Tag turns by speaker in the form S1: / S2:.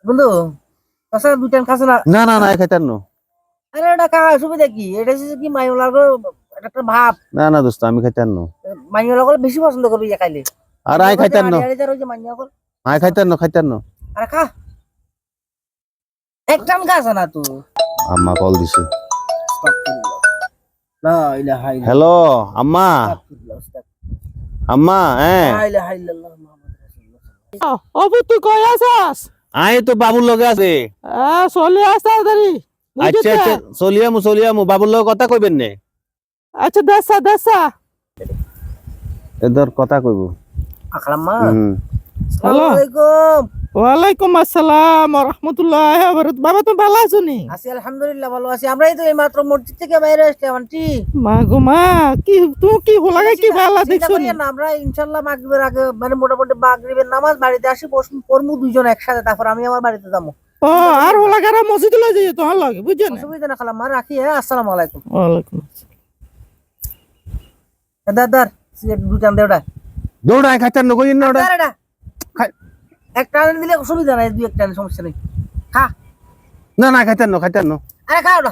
S1: বন্ধু আচ্ছা দুই টাইম খাস না?
S2: না না না খাইতাম না।
S1: আরে এটা কা সুবিধা কি? এটা হচ্ছে কি মাইওলা একটা ভাব।
S2: না না দোস্ত আমি খাইতাম না।
S1: মাইওলা বেশি পছন্দ করবি ইয়া খাইলে।
S2: আর আই খাইতাম না।
S1: আরে যে মাইওলা
S2: আই খাইতাম না।
S1: আরে খা এক টাইম খাস না তুই।
S2: আম্মা কল দিছে।
S1: লা ইলাহা ইল্লাল্লাহ।
S2: হ্যালো আম্মা। আম্মা
S1: লা ইলাহা ইল্লাল্লাহ মুহাম্মাদুর রাসূলুল্লাহ।
S3: অবু তুই কই আছাস?
S2: আই তো বাবুর লগে আছে।
S3: চলে আস তাড়াতাড়ি।
S2: আচ্ছা আচ্ছা চলিয়ামু বাবুর লগে কথা কইবেন নে।
S3: আচ্ছা দেসা
S2: এদর কথা কইব।
S1: আকরাম্মা
S3: হ্যালো।
S1: আসসালামু আলাইকুম।
S3: ওয়ালাইকুম আসসালাম ওয়া রাহমাতুল্লাহি ওয়া বারাকাতুহু। বাবা তুমি ভালো আছো নি?
S1: আছি আলহামদুলিল্লাহ ভালো আছি। আমরাই তো এইমাত্র মসজিদ থেকে বাইরে আসলাম আন্টি।
S3: মা গো মা কি তুমি কি হলাগে কি ভালো দেখছো নি?
S1: আমরা ইনশাআল্লাহ মাগরিবের আগে মানে মোটামুটি মাগরিবের নামাজ বাড়িতে আসি পড়মু দুইজন একসাথে, তারপর আমি আমার বাড়িতে যাবো।
S3: ও আর হলাগারা মসজিদে লই যাই তোমার লাগে বুঝছেন?
S1: অসুবিধা না খালাম, মা রাখি। হ্যাঁ আসসালামু আলাইকুম।
S3: ওয়ালাইকুম
S1: দাদার সিগারেট দুই টান দে ওটা।
S2: দৌড়া খাইতাম না কইন না ওটা।
S1: এটা এক টান দিলে অসুবিধা নাই, দুই এক টান সমস্যা নেই। খা
S2: না না খাইতাম না।
S1: আরে খা ওটা।